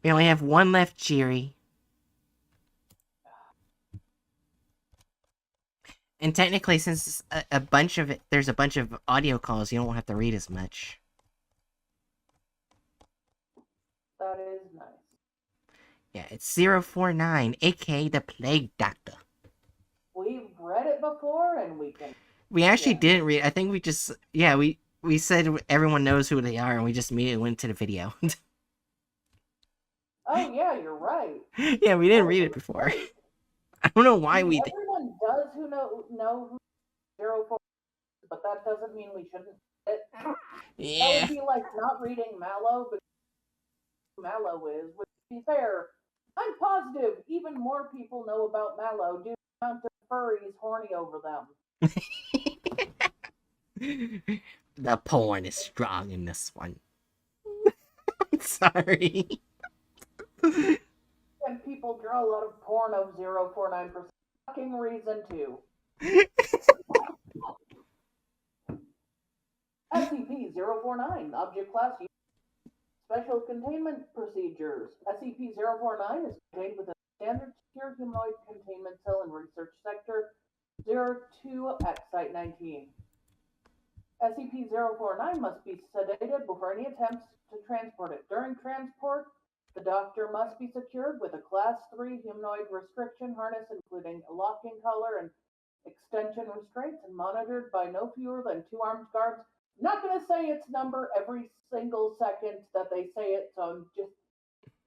We only have one left, Jiri. And technically, since there's a bunch of audio calls, you don't have to read as much. That is nice. Yeah, it's 049, aka the Plague Doctor. We've read it before, and we can... We actually didn't read. I think we just... Yeah, we said everyone knows who they are, and we just immediately went to the video. Oh, yeah, you're right. Yeah, we didn't read it before. Right. I don't know why we did. Everyone does who know who 049 is, but that doesn't mean we shouldn't read it. Yeah. That would be like not reading Mallow, but Mallow is, which, to be fair, I'm positive even more people know about Mallow due to the amount of furries horny over them. The porn is strong in this one. I'm sorry. And people draw a lot of porn of 049 for fucking reason too. SCP-049, Object Class Special Containment Procedures. SCP-049 is contained within a standard secure humanoid containment cell in Research Sector 02 at Site-19. SCP-049 must be sedated before any attempts to transport it. During transport, the Doctor must be secured with a Class 3 humanoid restriction harness, including a locking collar and extension restraints, and monitored by no fewer than 2 armed guards. I'm not going to say its number every single second that they say it, so I'm just...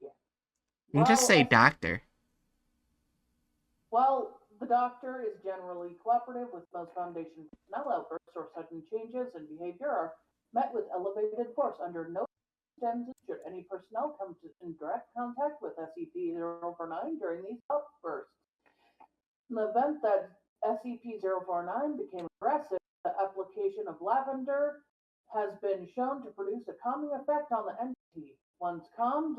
Yeah. You can just say Doctor. While the Doctor is generally cooperative with most Foundation personnel, outbursts or sudden changes in behavior are met with elevated force. Under no circumstances should any personnel come in direct contact with SCP-049 during these outbursts. In the event that SCP-049 became aggressive, the application of lavender has been shown to produce a calming effect on the entity. Once calmed,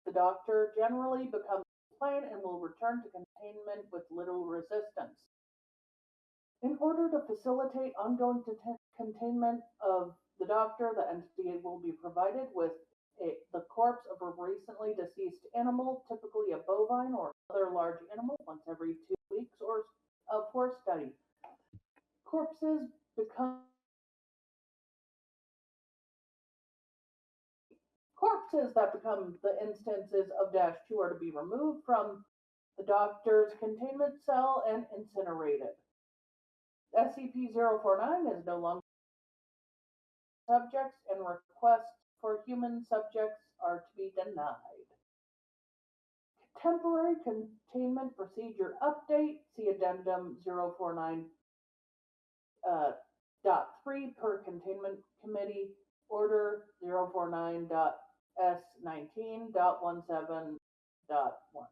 the Doctor generally becomes plain and will return to containment with little resistance. In order to facilitate ongoing containment of the Doctor, the entity will be provided with the corpse of a recently deceased animal, typically a bovine or other large animal, once every 2 weeks or for study. Corpses that become the instances of -2 are to be removed from the Doctor's containment cell and incinerated. SCP-049 is no longer subjects, and requests for human subjects are to be denied. Temporary Containment Procedure Update, see Addendum 049.3 per Containment Committee Order 049.S19.17.1.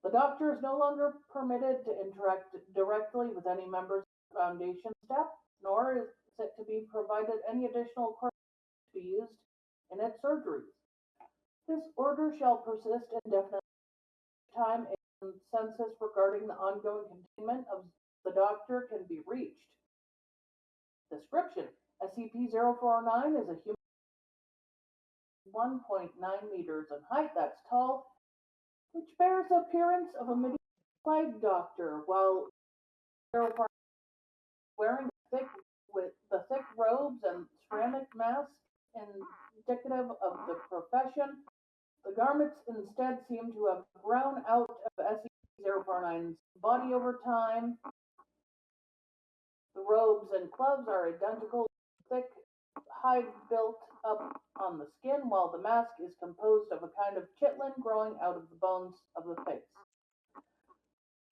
The Doctor is no longer permitted to interact directly with any members of the Foundation staff, nor is it to be provided any additional equipment to be used in its surgeries. This order shall persist indefinitely time a consensus regarding the ongoing containment of the Doctor can be reached. Description: SCP-049 is a human 1.9 meters in height, that's tall, which bears the appearance of a medieval plague doctor, while wearing thick robes and ceramic masks indicative of the profession. The garments instead seem to have grown out of SCP-049's body over time. The robes and gloves are identical, thick hide built up on the skin, while the mask is composed of a kind of chitlin growing out of the bones of the face,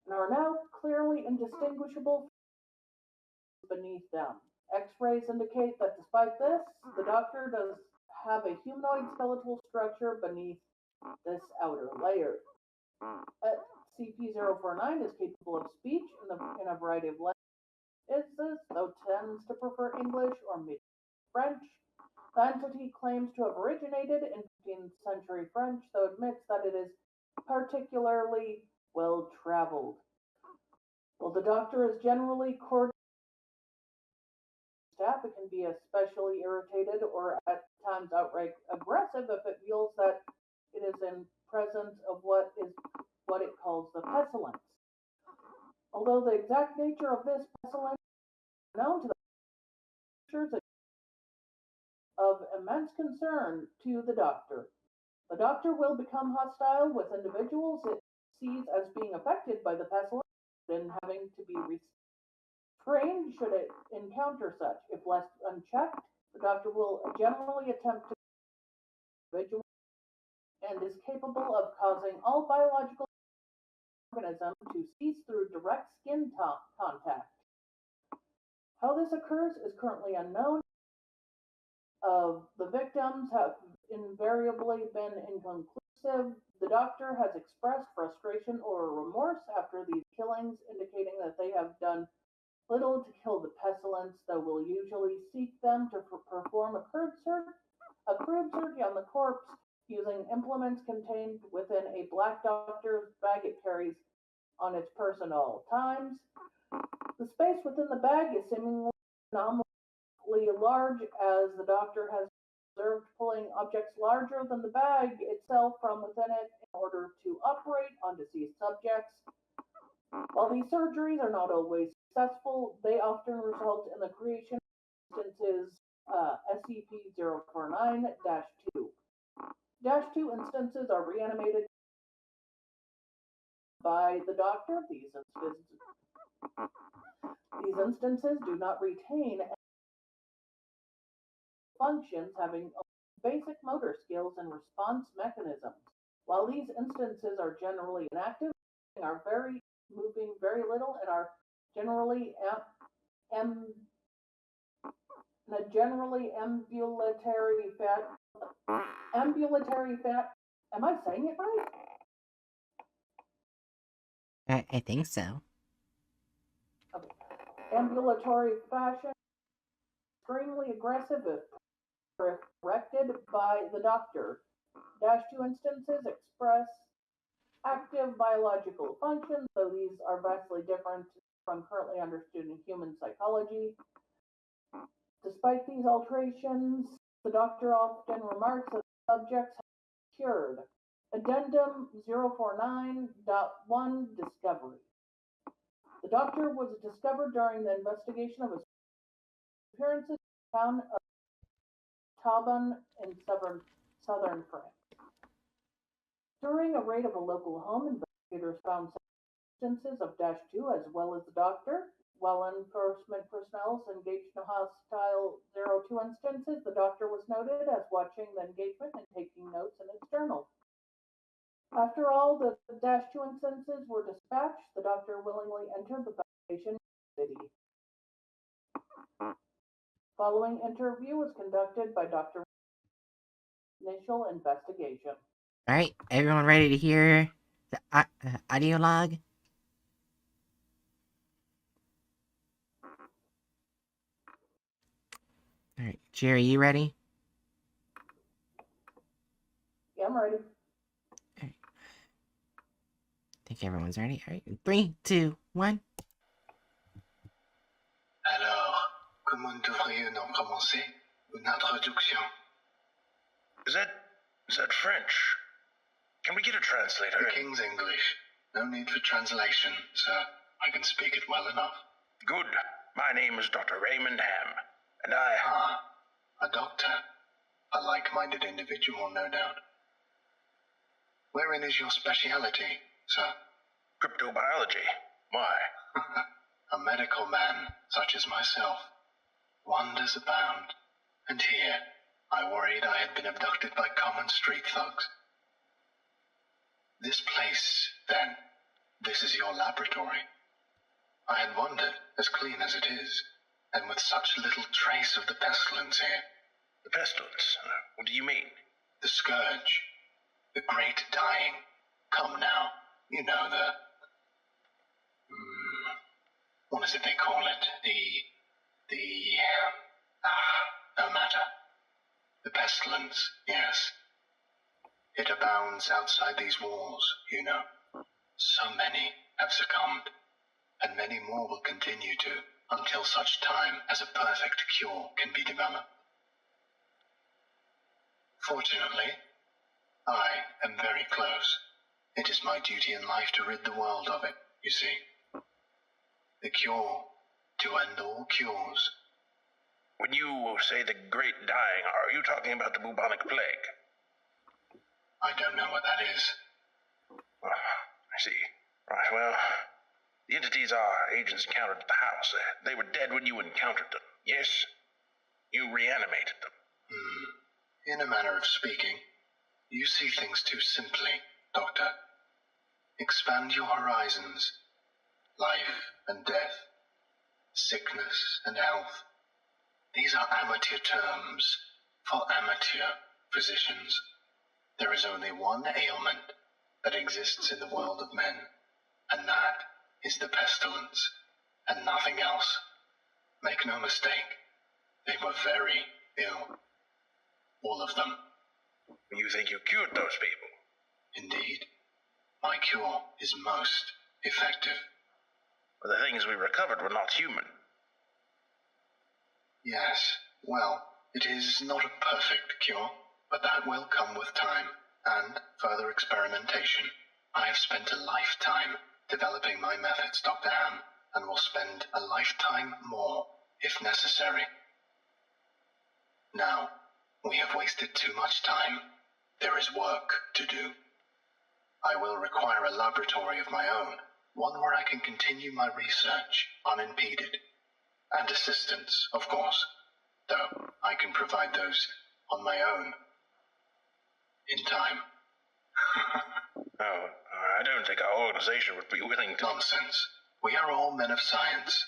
and are now clearly indistinguishable beneath them. X-rays indicate that despite this, the Doctor does have a humanoid skeletal structure beneath this outer layer. SCP-049 is capable of speech in a variety of languages, though tends to prefer English or French. The entity claims to have originated in 15th century French, though admits that it is particularly well traveled. While the Doctor is generally cordial staff, it can be especially irritated or at times outright aggressive if it feels that it is in presence of what it calls the pestilence. Although the exact nature of this pestilence is known to the researchers, of immense concern to the Doctor. The Doctor will become hostile with individuals it sees as being affected by the pestilence and having to be restrained should it encounter such. If left unchecked, the Doctor will generally attempt to individual and is capable of causing all biological organisms to cease through direct skin contact. How this occurs is currently unknown. Of the victims have invariably been inconclusive. The Doctor has expressed frustration or remorse after these killings, indicating that they have done little to kill the pestilence, though will usually seek them to perform a crude surgery on the corpse using implements contained within a Black Doctor's bag it carries on its person at all times. The space within the bag is seemingly anomalous large, as the Doctor has observed pulling objects larger than the bag itself from within it in order to operate on deceased subjects. While these surgeries are not always successful, they often result in the creation of instances SCP-049-2. -2 instances are reanimated by the Doctor. These instances do not retain functions, having basic motor skills and response mechanisms. While these instances are generally inactive, are moving very little, and are generally ambulatory fat. Am I saying it right? I think so. Okay. Ambulatory fashion, extremely aggressive if corrected by the Doctor. -2 instances express active biological functions, though these are vastly different from currently understood in human psychology. Despite these alterations, the Doctor often remarks that subjects have cured. Addendum 049.1 Discovery. The Doctor was discovered during the investigation of his appearances in the town of Taubon in southern France. During a raid of a local home, investigators found instances of -2 as well as the Doctor. While enforcement personnel engaged in hostile 02 instances, the Doctor was noted as watching the engagement and taking notes in its journal. After all the -2 instances were dispatched, the Doctor willingly entered the Foundation city. Following interview was conducted by Dr. Initial investigation. Alright, everyone ready to hear the audio log? Alright, Jerry, you ready? Yeah, I'm ready. Alright. I think everyone's ready. Alright, 3, 2, 1. Alors, comment devrions-nous commencer une introduction? Is that French? Can we get a translator? The King's English. No need for translation, sir. I can speak it well enough. Good. My name is Dr. Raymond Ham, and I... Ah, a doctor. A like-minded individual, no doubt. Wherein is your speciality, sir? Cryptobiology. Why? A medical man, such as myself. Wonders abound. And here, I worried I had been abducted by common street thugs. This place, then, this is your laboratory. I had wondered, as clean as it is, and with such little trace of the pestilence here. The pestilence? What do you mean? The scourge. The great dying. Come now, you know what is it they call it? No matter. The pestilence, yes. It abounds outside these walls, you know. So many have succumbed, and many more will continue to, until such time as a perfect cure can be developed. Fortunately, I am very close. It is my duty in life to rid the world of it, you see. The cure to end all cures. When you say the great dying, are you talking about the bubonic plague? I don't know what that is. I see. Right, well, the entities our agents encountered at the house, they were dead when you encountered them, yes? You reanimated them. In a manner of speaking, you see things too simply, Doctor. Expand your horizons. Life and death, sickness and health. These are amateur terms for amateur physicians. There is only one ailment that exists in the world of men, and that is the pestilence, and nothing else. Make no mistake, they were very ill. All of them. You think you cured those people? Indeed. My cure is most effective. But the things we recovered were not human. Yes, well, it is not a perfect cure, but that will come with time, and further experimentation. I have spent a lifetime developing my methods, Dr. Ham, and will spend a lifetime more, if necessary. Now, we have wasted too much time. There is work to do. I will require a laboratory of my own, one where I can continue my research unimpeded. And assistance, of course, though I can provide those on my own. In time. Oh, I don't think our organization would be willing to... Nonsense. We are all men of science.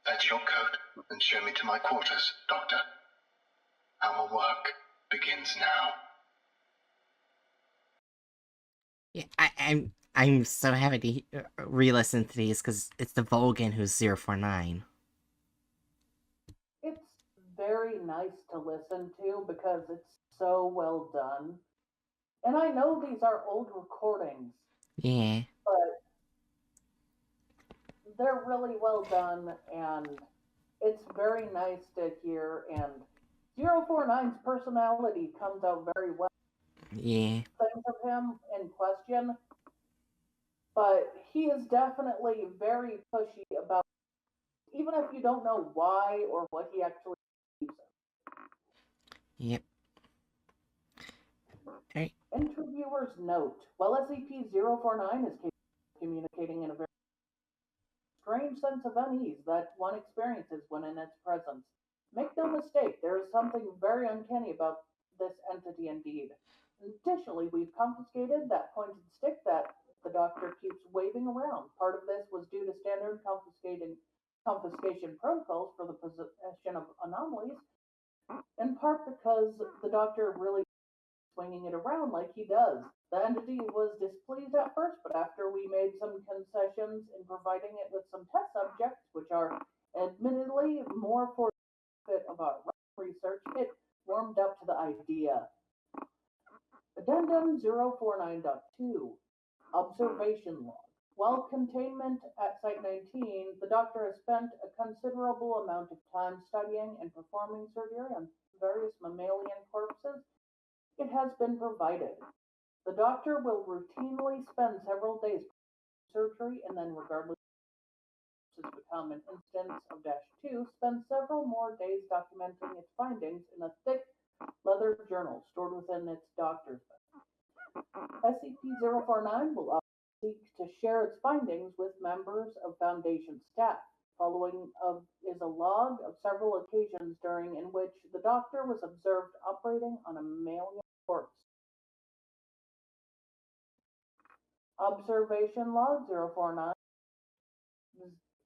Fetch your coat and show me to my quarters, Doctor. Our work begins now. Yeah, I'm so happy to re-listen to these because it's the Volgun who's 049. It's very nice to listen to because it's so well done. And I know these are old recordings, Yeah. but they're really well done, and it's very nice to hear. And 049's personality comes out very well. Yeah. Things of him in question, but he is definitely very pushy about, even if you don't know why or what he actually believes in. Yep. Alright. Interviewer's note: while SCP-049 is communicating in a very strange sense of unease that one experiences when in its presence, make no mistake, there is something very uncanny about this entity indeed. Additionally, we've confiscated that pointed stick that the doctor keeps waving around. Part of this was due to standard confiscation protocols for the possession of anomalies, in part because the doctor really swinging it around like he does. The entity was displeased at first, but after we made some concessions in providing it with some test subjects, which are admittedly more for the benefit of our research, it warmed up to the idea. Addendum 049.2 Observation Log. While containment at Site 19, the doctor has spent a considerable amount of time studying and performing surgery on various mammalian corpses. It has been provided. The doctor will routinely spend several days surgery and then, regardless of become an instance of -2, spend several more days documenting its findings in a thick leather journal stored within its doctor's bed. SCP-049 will seek to share its findings with members of Foundation staff. Following is a log of several occasions during in which the doctor was observed operating on a mammalian corpse. Observation Log 049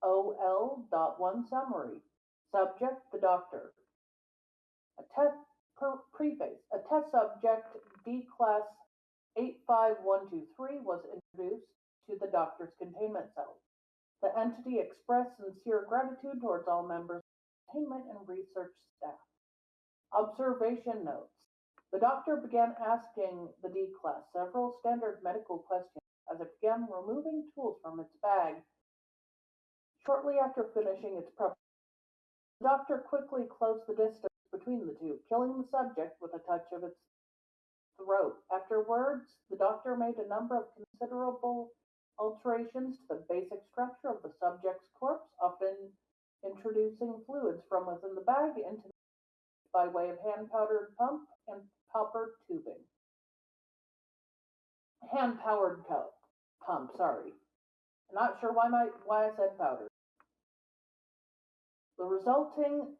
OL.1 Summary. Subject: the doctor. Preface. A test subject, D-Class 85123, was introduced to the doctor's containment cell. The entity expressed sincere gratitude towards all members of the containment and research staff. Observation notes. The doctor began asking the D-Class several standard medical questions as it began removing tools from its bag. Shortly after finishing its preparation, the doctor quickly closed the distance between the two, killing the subject with a touch of its throat. Afterwards, the doctor made a number of considerable alterations to the basic structure of the subject's corpse, often introducing fluids from within the bag into by way of hand-powdered pump and copper tubing. Hand-powered pump, sorry. I'm not sure why I said powder. The resulting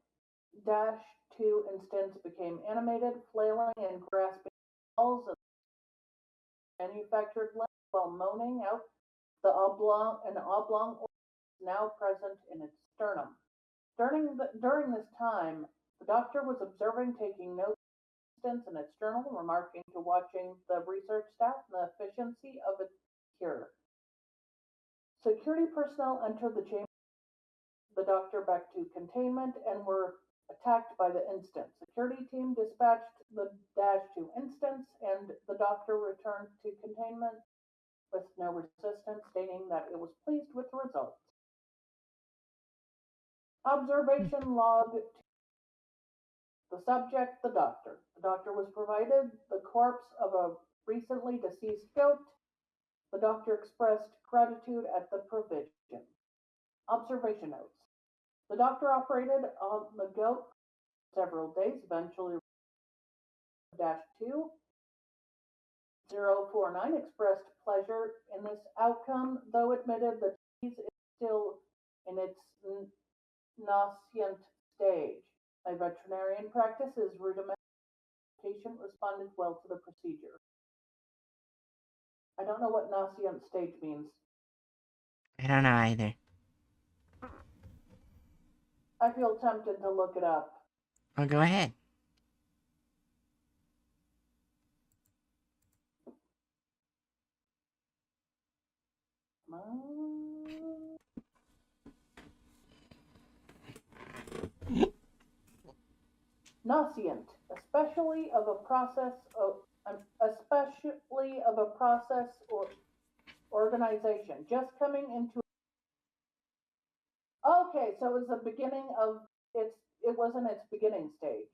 -2 instance became animated, flailing and grasping walls of manufactured limbs while moaning out the oblong now present in its sternum. During this time, the doctor was observing, taking notes in its journal, remarking to watching the research staff the efficiency of its cure. Security personnel entered the chamber, the doctor back to containment, and were attacked by the instance. Security team dispatched the -2 instance, and the doctor returned to containment with no resistance, stating that it was pleased with the results. Observation log. The subject, the doctor. The doctor was provided the corpse of a recently deceased goat. The doctor expressed gratitude at the provision. Observation notes. The doctor operated on the goat for several days, eventually -2. 049 expressed pleasure in this outcome, though admitted the disease is still in its nascent stage. A veterinarian practice is rudimentary. The patient responded well to the procedure. I don't know what nascent stage means. I don't know either. I feel tempted to look it up. Well, go ahead. Nascent, especially of a process or organization, just coming into. Okay, so it was the beginning of its. It wasn't its beginning stage.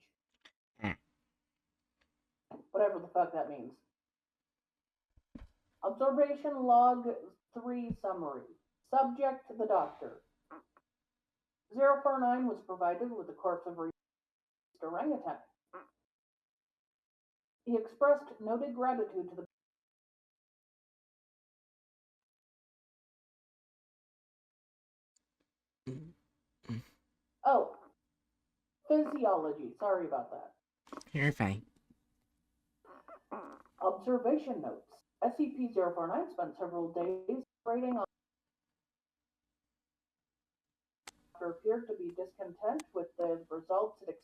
Whatever the fuck that means. Observation log 3 summary. Subject, the doctor. 049 was provided with the corpse of a orangutan. He expressed noted gratitude to the physiology. Sorry about that. You're fine. Observation notes. SCP-049 spent several days operating on. Appeared to be discontent with the results it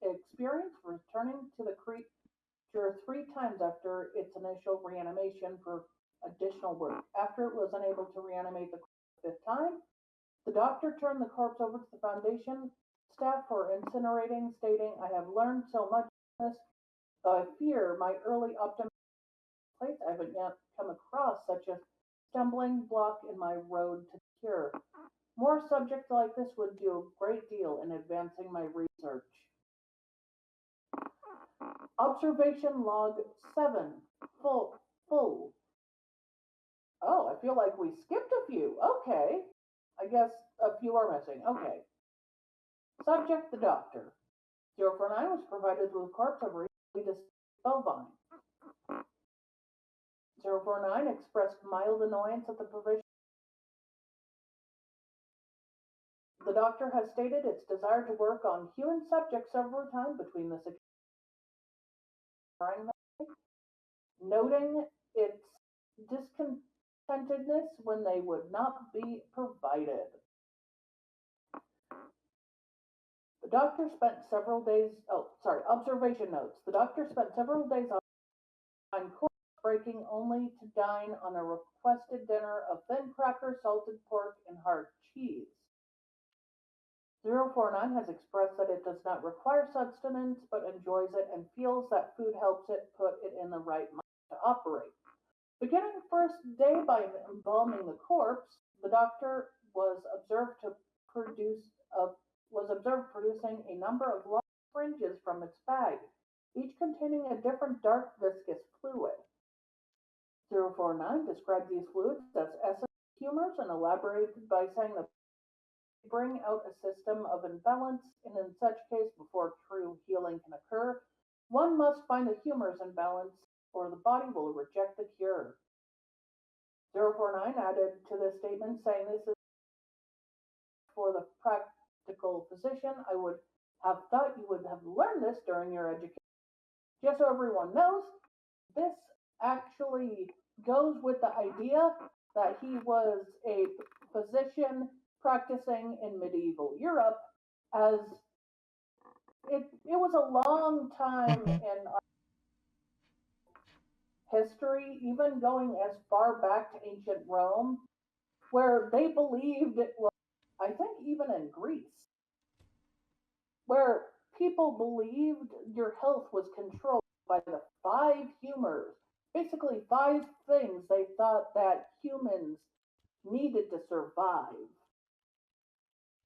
experienced, returning to the creature 3 times after its initial reanimation for additional work. After it was unable to reanimate the 5th time, the doctor turned the corpse over to the Foundation staff for incinerating, stating, "I have learned so much from this, though I fear my early optimism place. I haven't yet come across such a stumbling block in my road to cure. More subjects like this would do a great deal in advancing my research." Observation log 7. Full. Oh, I feel like we skipped a few. Okay. I guess a few are missing. Okay. Subject, the doctor. 049 was provided with a corpse of recently deceased bovine. 049 expressed mild annoyance at the provision. The doctor has stated its desire to work on human subjects several times between the noting its discontentedness when they would not be provided. The doctor spent several days. Observation notes. The doctor spent several days on course, breaking only to dine on a requested dinner of thin cracker, salted pork, and hard cheese. 049 has expressed that it does not require sustenance, but enjoys it and feels that food helps it put it in the right mind to operate. Beginning the first day by embalming the corpse, the doctor was observed producing a number of large fringes from its bag. each containing a different dark viscous fluid. 049 described these fluids as essence humors and elaborated by saying that they bring out a system of imbalance, and in such case, before true healing can occur, one must find the humors in balance or the body will reject the cure. 049 added to this statement saying this is for the practical physician. I would have thought you would have learned this during your education. Just so everyone knows, this actually goes with the idea that he was a physician practicing in medieval Europe, as it was a long time in our history, even going as far back to ancient Rome, where they believed it was, I think even in Greece, where people believed your health was controlled by the five humors, basically five things they thought that humans needed to survive.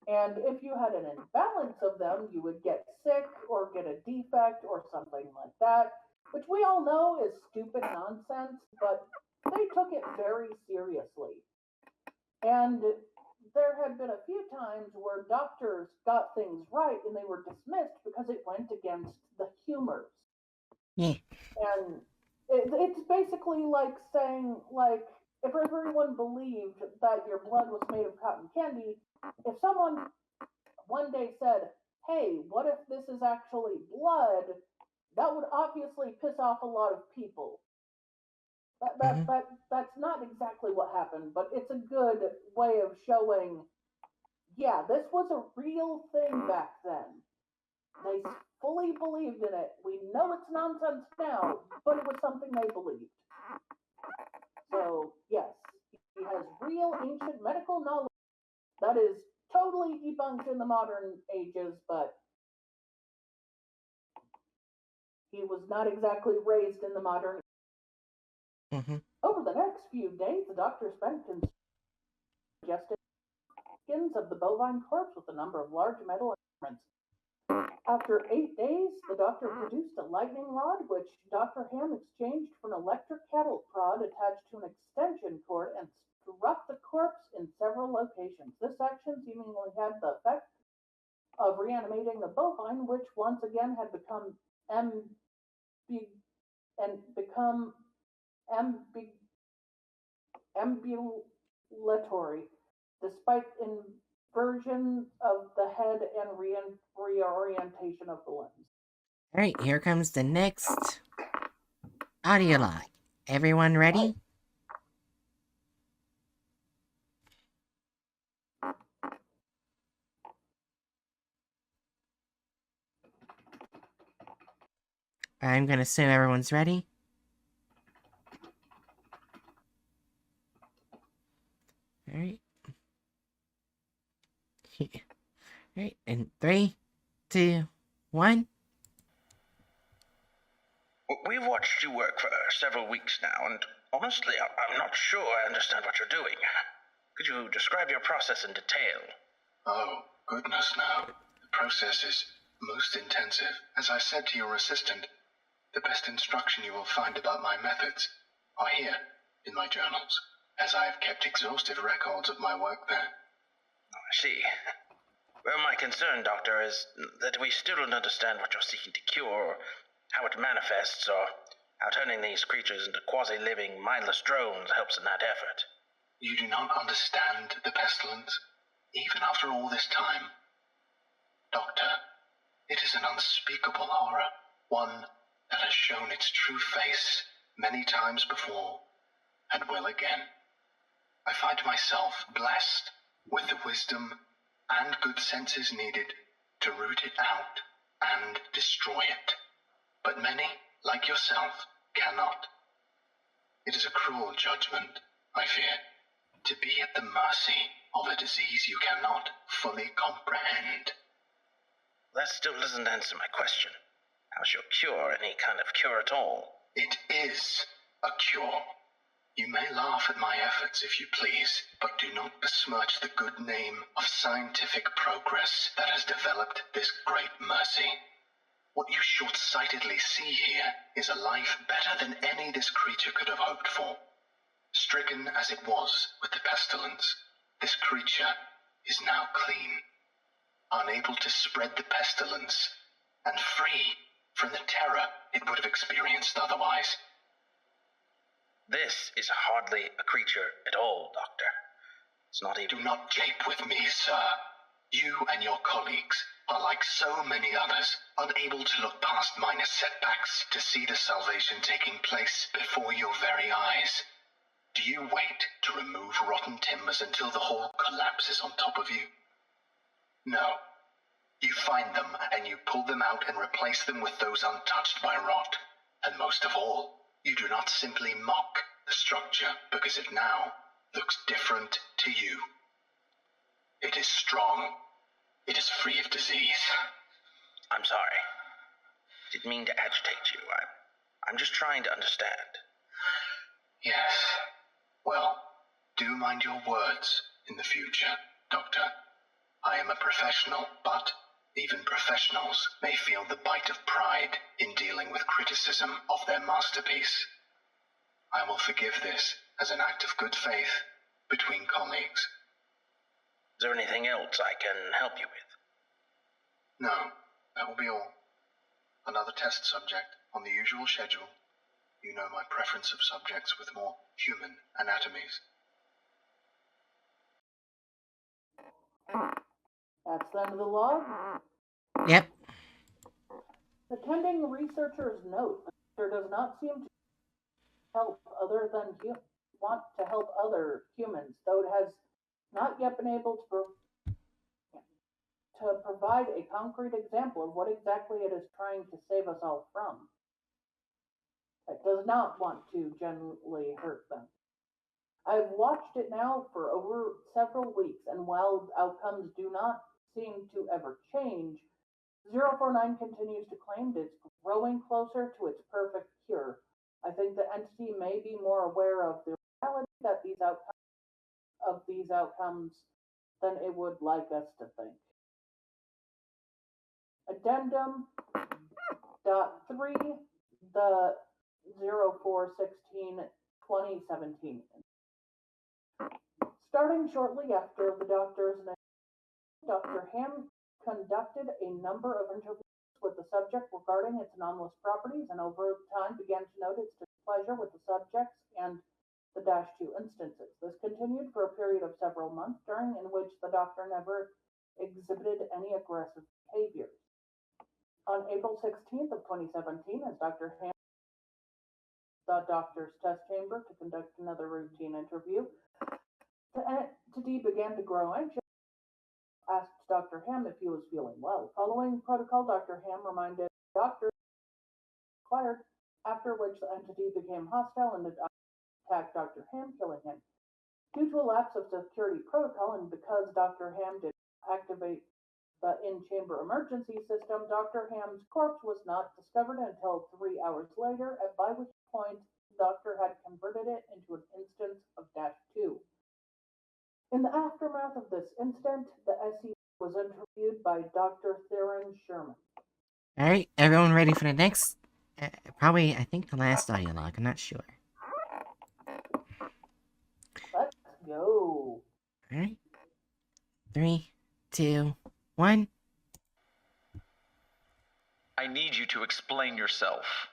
And if you had an imbalance of them, you would get sick or get a defect or something like that, which we all know is stupid nonsense, but they took it very seriously. And there had been a few times where doctors got things right and they were dismissed because it went against the humors. Yeah. And it's basically like saying, like, if everyone believed that your blood was made of cotton candy, if someone one day said, hey, what if this is actually blood, that would obviously piss off a lot of people. That's not exactly what happened, but it's a good way of showing, yeah, this was a real thing back then. They fully believed in it. We know it's nonsense now, but it was something they believed. So, yes, he has real ancient medical knowledge that is totally debunked in the modern ages, but he was not exactly raised in the modern. Over the next few days, the doctor spent ingesting skins of the bovine corpse with a number of large metal instruments. After 8 days, the doctor produced a lightning rod, which Dr. Ham exchanged for an electric cattle prod attached to an extension cord and struck the corpse in several locations. This action seemingly had the effect of reanimating the bovine, which once again had become ambulatory, despite inversion of the head and reorientation of the limbs. Alright, here comes the next audio log. Everyone ready? I'm gonna assume everyone's ready. Alright. Alright, in 3, 2, 1. We've watched you work for several weeks now, and honestly, I'm not sure I understand what you're doing. Could you describe your process in detail? Oh, goodness no. The process is most intensive. As I said to your assistant, the best instruction you will find about my methods are here in my journals, as I have kept exhaustive records of my work there. Oh, I see. Well, my concern, Doctor, is that we still don't understand what you're seeking to cure, or how it manifests, or how turning these creatures into quasi-living, mindless drones helps in that effort. You do not understand the pestilence, even after all this time. Doctor, it is an unspeakable horror, one that has shown its true face many times before, and will again. I find myself blessed with the wisdom and good senses needed to root it out and destroy it. But many, like yourself, cannot. It is a cruel judgment, I fear, to be at the mercy of a disease you cannot fully comprehend. That still doesn't answer my question. How's your cure any kind of cure at all? It is a cure. You may laugh at my efforts if you please, but do not besmirch the good name of scientific progress that has developed this great mercy. What you short-sightedly see here is a life better than any this creature could have hoped for. Stricken as it was with the pestilence, this creature is now clean, unable to spread the pestilence, and free from the terror it would have experienced otherwise. This is hardly a creature at all, Doctor. It's not even... Do not jape with me, sir. You and your colleagues are like so many others, unable to look past minor setbacks to see the salvation taking place before your very eyes. Do you wait to remove rotten timbers until the hall collapses on top of you? No. You find them and you pull them out and replace them with those untouched by rot. And most of all, you do not simply mock the structure because it now looks different to you. It is strong. It is free of disease. I'm sorry. Didn't mean to agitate you. I'm just trying to understand. Yes. Well, do mind your words in the future, Doctor. I am a professional, but even professionals may feel the bite of pride in dealing with criticism of their masterpiece. I will forgive this as an act of good faith between colleagues. Is there anything else I can help you with? No, that will be all. Another test subject on the usual schedule. You know my preference of subjects with more human anatomies. That's the end of the log. Yep. Attending researchers note that there does not seem to help other than want to help other humans, though it has not yet been able to provide a concrete example of what exactly it is trying to save us all from. It does not want to genuinely hurt them. I've watched it now for over several weeks, and while outcomes do not seem to ever change, 049 continues to claim that it's growing closer to its perfect cure. I think the entity may be more aware of the reality that these outcomes than it would like us to think. Addendum .3, the 04/16/2017. Starting shortly after the doctor's name, Dr. Ham conducted a number of interviews with the subject regarding its anomalous properties, and over time began to note its displeasure with the subjects and the -2 instances. This continued for a period of several months, during in which the doctor never exhibited any aggressive behaviors. On April 16th of 2017, as Dr. Ham the doctor's test chamber to conduct another routine interview, the entity began to grow anxious. Asked Dr. Ham if he was feeling well. Following protocol, Dr. Ham reminded doctors required, after which the entity became hostile and attacked Dr. Ham, killing him. Due to a lapse of security protocol and because Dr. Ham did not activate the in-chamber emergency system, Dr. Ham's corpse was not discovered until 3 hours later, by which point the doctor had converted it into an instance of -2. In the aftermath of this incident, the SCP was interviewed by Dr. TheeSherm. Alright, everyone ready for the next? Probably, I think the last audio log, I'm not sure. Let's go. Alright. 3, 2, 1. I need you to explain yourself.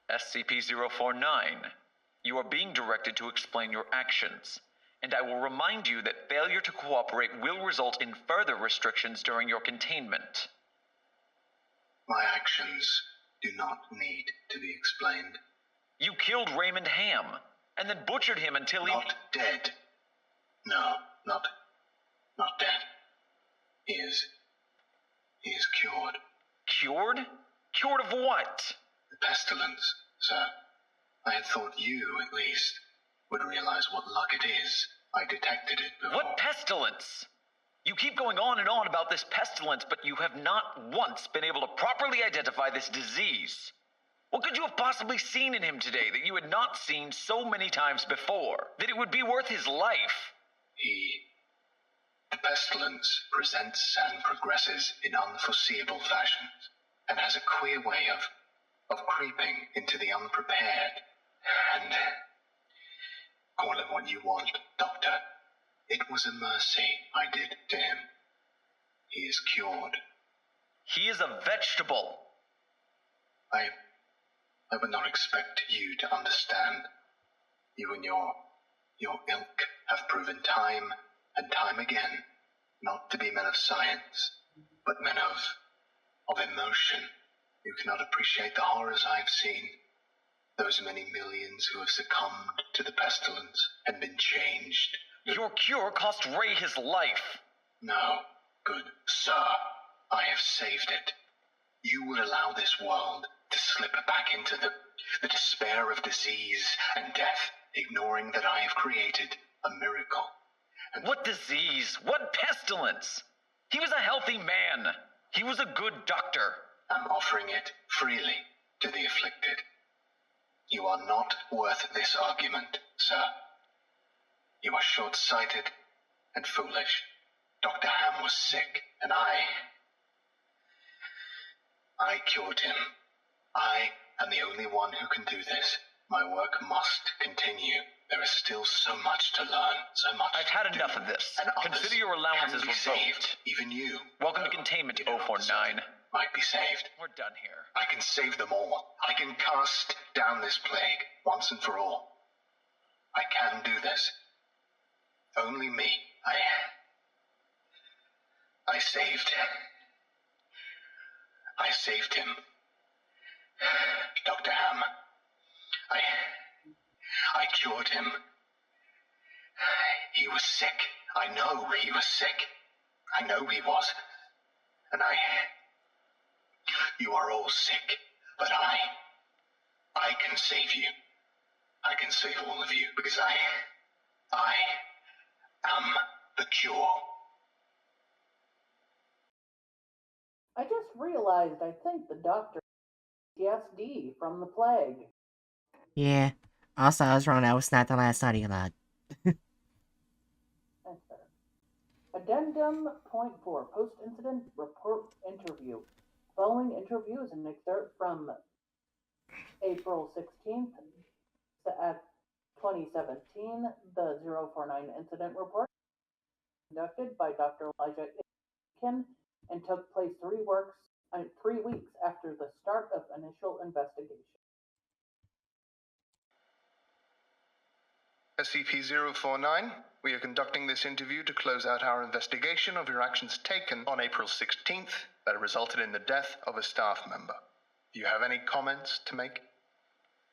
SCP-049, you are being directed to explain your actions, and I will remind you that failure to cooperate will result in further restrictions during your containment. My actions do not need to be explained. You killed Raymond Ham, and then butchered him until he... Not dead. No, not dead. He is cured. Cured? Cured of what? The pestilence, sir. I had thought you, at least, would realize what luck it is I detected it before. What pestilence? You keep going on and on about this pestilence, but you have not once been able to properly identify this disease. What could you have possibly seen in him today that you had not seen so many times before? That it would be worth his life? The pestilence presents and progresses in unforeseeable fashions, and has a queer way of creeping into the unprepared. And call it what you want, Doctor. It was a mercy I did to him. He is cured. He is a vegetable. I would not expect you to understand. You and your ilk have proven time and time again not to be men of science, but men of emotion. You cannot appreciate the horrors I have seen. Those many millions who have succumbed to the pestilence and been changed. Your cure cost Ray his life. No, good sir, I have saved it. You would allow this world to slip back into the despair of disease and death, ignoring that I have created a miracle. And What disease? What pestilence? He was a healthy man. He was a good doctor. I'm offering it freely to the afflicted. You are not worth this argument, sir. You are short-sighted and foolish. Dr. Ham was sick, and I cured him. I am the only one who can do this. My work must continue. There is still so much to learn, so much I've had to enough do, of this. and others Consider your allowances can be revoked. saved. Even you. Welcome to though containment, you do not 049. deserve it, might be saved. We're done here. I can save them all. I can cast down this plague once and for all. I can do this. Only me. I saved him. Dr. Ham. I cured him. He was sick. I know he was sick. I know he was. And you are all sick, but I can save you. I can save all of you, because I am the cure. I just realized I think the doctor has PTSD from the plague. Yeah. Also, I was wrong. That was not the last night he allowed. That's better. Addendum point 4, post-incident report interview. Following interview is an excerpt from April 16th at 2017, the 049 incident report conducted by Dr. Elijah Itkin and took place 3 weeks after the start of initial investigation. SCP-049, we are conducting this interview to close out our investigation of your actions taken on April 16th that resulted in the death of a staff member. Do you have any comments to make?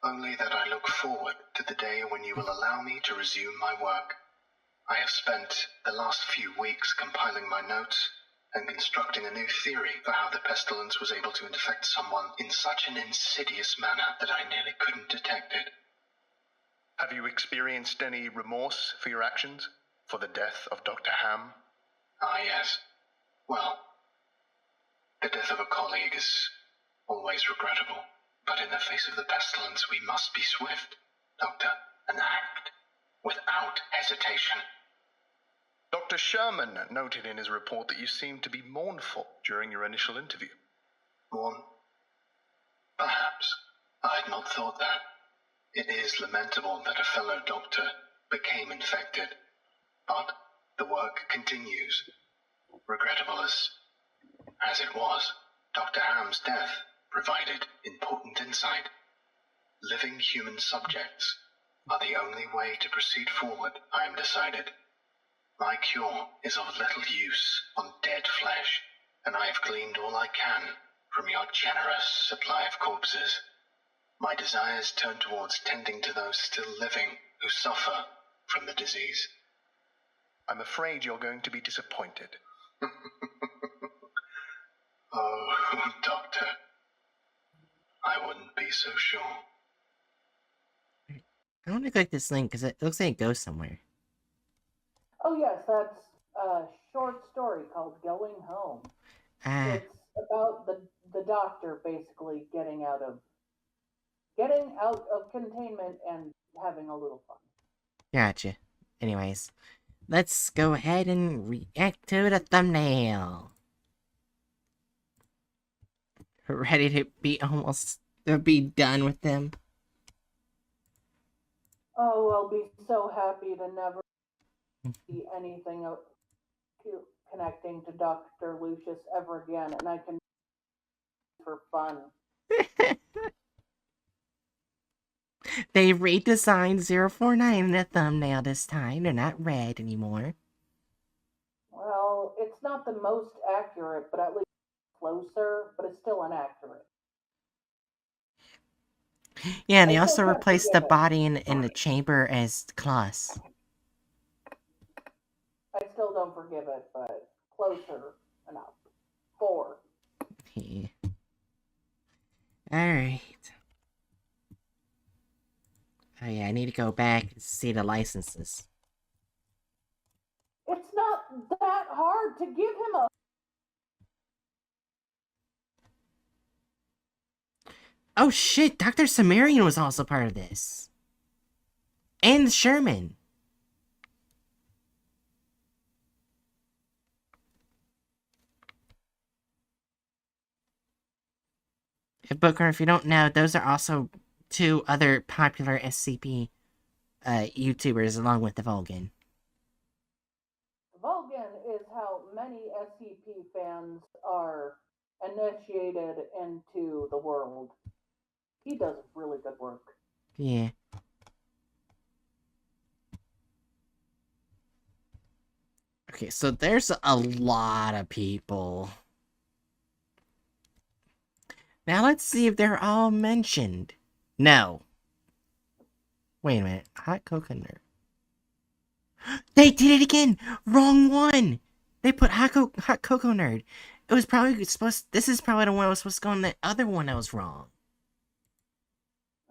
Only that I look forward to the day when you will allow me to resume my work. I have spent the last few weeks compiling my notes and constructing a new theory for how the pestilence was able to infect someone in such an insidious manner that I nearly couldn't detect it. Have you experienced any remorse for your actions? For the death of Dr. Ham? Ah, yes. Well, the death of a colleague is always regrettable. But in the face of the pestilence, we must be swift, Doctor, and act without hesitation. Dr. Sherman noted in his report that you seemed to be mournful during your initial interview. Mourn? Perhaps. I had not thought that. It is lamentable that a fellow doctor became infected, but the work continues. Regrettable as it was, Dr. Ham's death provided important insight. Living human subjects are the only way to proceed forward, I am decided. My cure is of little use on dead flesh, and I have gleaned all I can from your generous supply of corpses. My desires turn towards tending to those still living who suffer from the disease. I'm afraid you're going to be disappointed. Oh, Doctor. I wouldn't be so sure. I want to click this link because it looks like it goes somewhere. Oh yes, that's a short story called Going Home. It's about the doctor basically getting out of containment and having a little fun. Gotcha. Anyways, let's go ahead and react to the thumbnail. Ready to be done with them. Oh, I'll be so happy to never see anything connecting to Dr. Lucius ever again, and I can for fun. They redesigned 049 in the thumbnail this time. They're not red anymore. Well, it's not the most accurate, but at least closer, but it's still inaccurate. Yeah, and they I also still can't replaced the forgive it. body in the chamber as Klaus. I still don't forgive it, but closer enough. 4. Yeah. Alright. Oh yeah, I need to go back and see the licenses. It's not that hard to give him a... Oh shit, Dr. Cimmerian was also part of this. And Sherman. Booker, if you don't know, those are also 2 other popular SCP YouTubers along with the Volgun. Volgun is how many SCP fans are initiated into the world. He does really good work. Yeah. Okay, so there's a lot of people. Now let's see if they're all mentioned. No. Wait a minute. Hot coconut. They did it again! Wrong one! They put hot cocoa nerd. It was probably supposed... This is probably the one that was supposed to go on the other one that was wrong.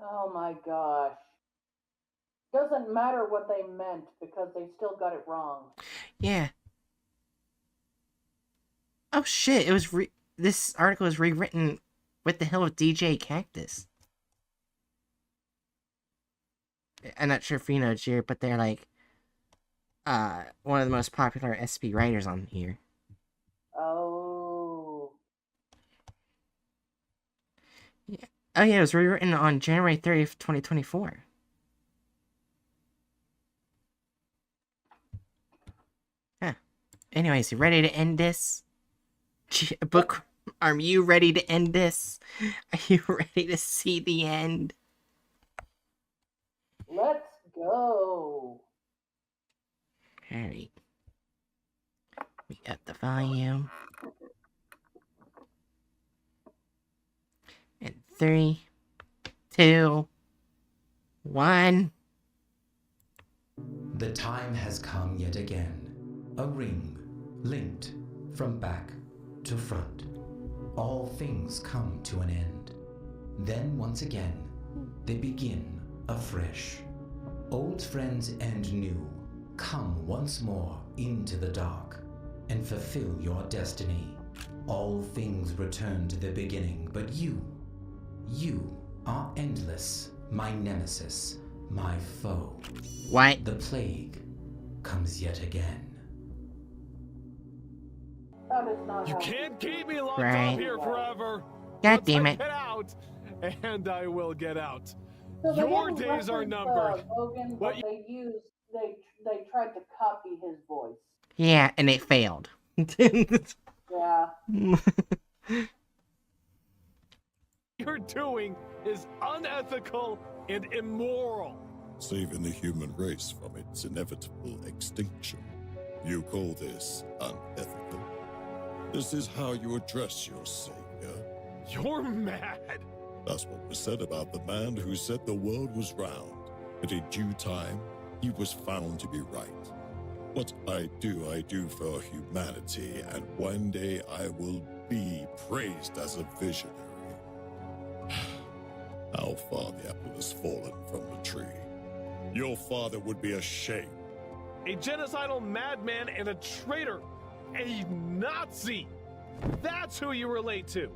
Oh my gosh. Doesn't matter what they meant because they still got it wrong. Yeah. Oh shit, it was this article was rewritten with the help of DJ Cactus. I'm not sure if you know Jared, but they're like one of the most popular SP writers on here. Oh. Yeah. Oh yeah, it was rewritten on January 30th, 2024. Huh. Anyways, you ready to end this? Book, are you ready to end this? Are you ready to see the end? Let's go. Alright. We got the volume. And 3, 2, 1. The time has come yet again. A ring, linked from back to front. All things come to an end. Then once again, they begin afresh. Old friends and new, come once more into the dark and fulfill your destiny. All things return to the beginning, but you are endless, my nemesis, my foe. What? The plague comes yet again. That is not You how can't keep me locked Right. up here forever. God Once damn I it. get out, and I will get out. So they Your didn't days are reference, numbered. Logan, What but they tried to copy his voice. Yeah, and it failed. Yeah. you're doing is unethical and immoral. Saving the human race from its inevitable extinction. You call this unethical? This is how you address your savior. You're mad. That's what was said about the man who said the world was round, but in due time, he was found to be right. What I do for humanity, and one day I will be praised as a visionary. How far the apple has fallen from the tree. Your father would be ashamed. A genocidal madman and a traitor. A Nazi. That's who you relate to.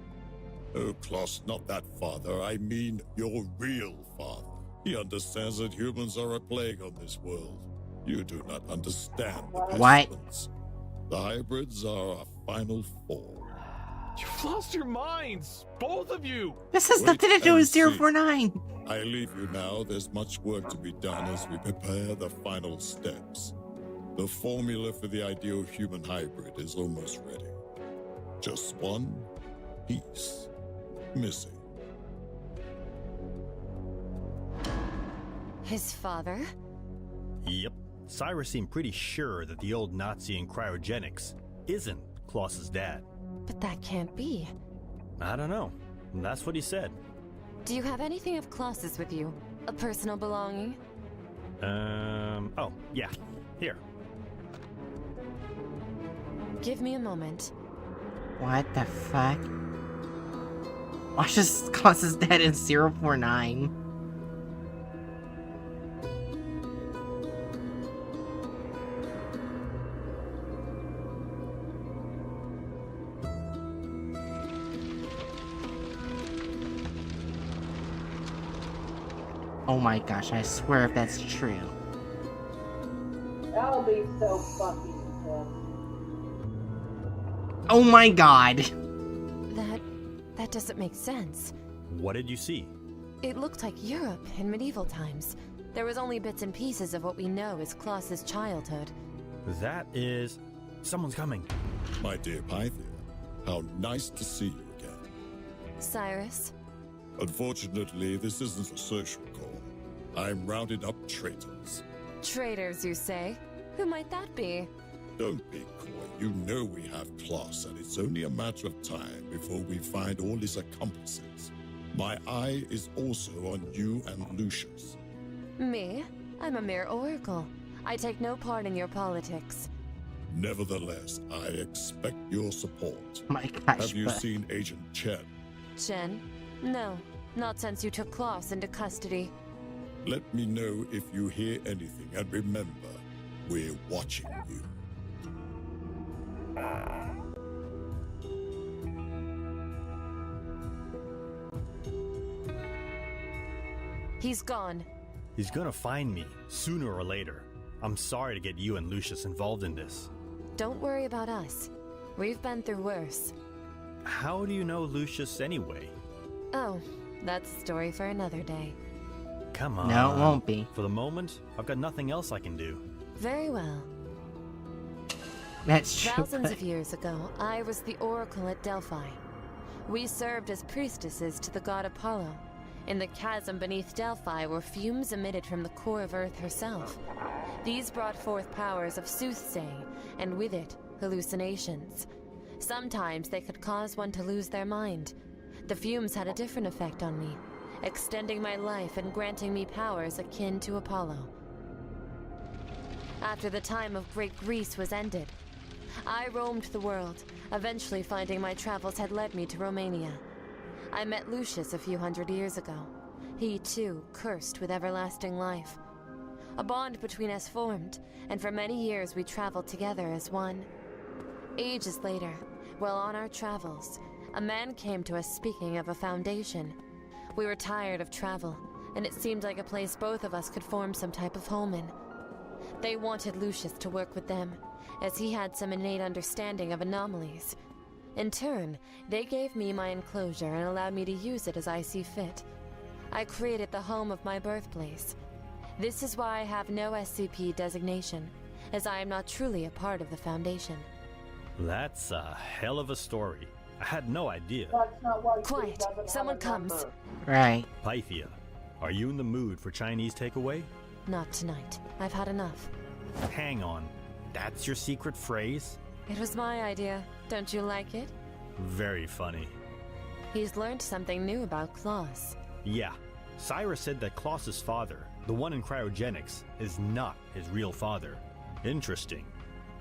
Oh, Klaus, not that father. I mean your real father. He understands that humans are a plague on this world. You do not understand the What? pestilence. The hybrids are our final form. You've lost your minds, both of you. This has Wait nothing to do and with see. 049. I leave you now. There's much work to be done as we prepare the final steps. The formula for the ideal human hybrid is almost ready. Just one piece missing. His father? Yep. Cyrus seemed pretty sure that the old Nazi in cryogenics isn't Klaus's dad. But that can't be. I don't know. That's what he said. Do you have anything of Klaus's with you? A personal belonging? Oh, yeah. Here. Give me a moment. What the fuck? Watch this Klaus's dead in 049. Oh my gosh, I swear if that's true. That'll be so fucking intense. Oh my god! That doesn't make sense. What did you see? It looked like Europe in medieval times. There was only bits and pieces of what we know as Klaus's childhood. That is... Someone's coming. My dear Pythia, how nice to see you again. Cyrus? Unfortunately, this isn't a social call. I'm rounding up traitors. Traitors, you say? Who might that be? Don't be coy. You know we have Klaus, and it's only a matter of time before we find all his accomplices. My eye is also on you and Luscius. Me? I'm a mere oracle. I take no part in your politics. Nevertheless, I expect your support. My gosh, Have you but- seen Agent Chen? Chen? No, not since you took Klaus into custody. Let me know if you hear anything, and remember, we're watching you. He's gone. He's gonna find me, sooner or later. I'm sorry to get you and Lucius involved in this. Don't worry about us. We've been through worse. How do you know Lucius anyway? Oh, that's a story for another day. Come on. No, it won't be. For the moment, I've got nothing else I can do. Very well. That's true. Thousands but- of years ago, I was the Oracle at Delphi. We served as priestesses to the god Apollo. In the chasm beneath Delphi were fumes emitted from the core of Earth herself. These brought forth powers of soothsaying, and with it, hallucinations. Sometimes they could cause one to lose their mind. The fumes had a different effect on me, extending my life and granting me powers akin to Apollo. After the time of Great Greece was ended, I roamed the world, eventually finding my travels had led me to Romania. I met Luscius a few hundred years ago. He, too, cursed with everlasting life. A bond between us formed, and for many years we traveled together as one. Ages later, while on our travels, a man came to us speaking of a foundation. We were tired of travel, and it seemed like a place both of us could form some type of home in. They wanted Luscius to work with them, as he had some innate understanding of anomalies. In turn, they gave me my enclosure and allowed me to use it as I see fit. I created the home of my birthplace. This is why I have no SCP designation, as I am not truly a part of the Foundation. That's a hell of a story. I had no idea. That's not why Quiet. she doesn't have Someone a comes. number. Right. Pythia, are you in the mood for Chinese takeaway? Not tonight. I've had enough. Hang on. That's your secret phrase? It was my idea. Don't you like it? Very funny. He's learned something new about Klaus. Yeah, Cyrus said that Klaus's father, the one in cryogenics, is not his real father. Interesting.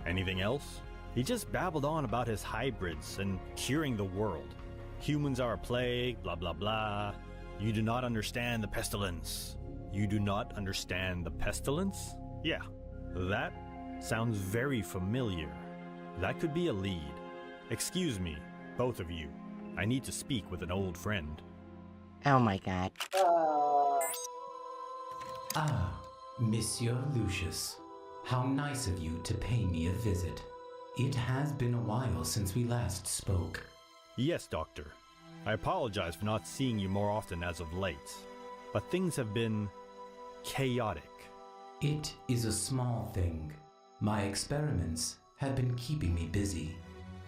Anything else? He just babbled on about his hybrids and curing the world. Humans are a plague, blah blah blah. You do not understand the pestilence. You do not understand the pestilence? Yeah, that sounds very familiar. That could be a lead. Excuse me, both of you. I need to speak with an old friend. Oh my god. Ah, Monsieur Lucius. How nice of you to pay me a visit. It has been a while since we last spoke. Yes, Doctor. I apologize for not seeing you more often as of late, but things have been chaotic. It is a small thing. My experiments have been keeping me busy.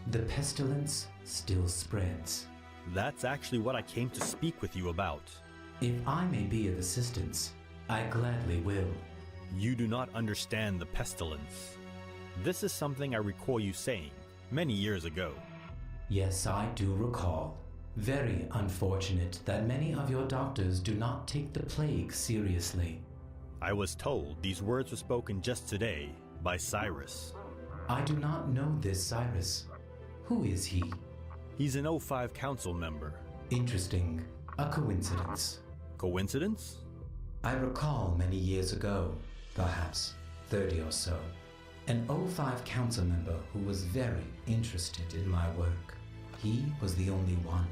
The pestilence still spreads. That's actually what I came to speak with you about. If I may be of assistance, I gladly will. You do not understand the pestilence. This is something I recall you saying many years ago. Yes, I do recall. Very unfortunate that many of your doctors do not take the plague seriously. I was told these words were spoken just today by Cyrus. I do not know this Cyrus. Who is he? He's an O5 council member. Interesting. A coincidence. Coincidence? I recall many years ago, perhaps 30 or so, an O5 council member who was very interested in my work. He was the only one.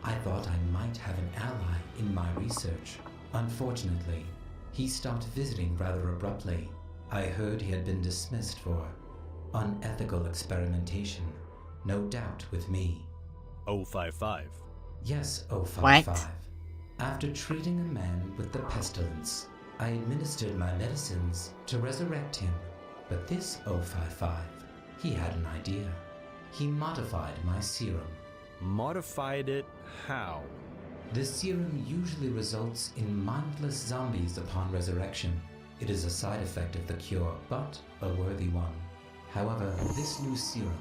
I thought I might have an ally in my research. Unfortunately, he stopped visiting rather abruptly. I heard he had been dismissed for unethical experimentation. No doubt with me. 055. Yes, 055. What? After treating a man with the pestilence, I administered my medicines to resurrect him. But this 055, he had an idea. He modified my serum. Modified it how? The serum usually results in mindless zombies upon resurrection. It is a side effect of the cure, but a worthy one. However, this new serum,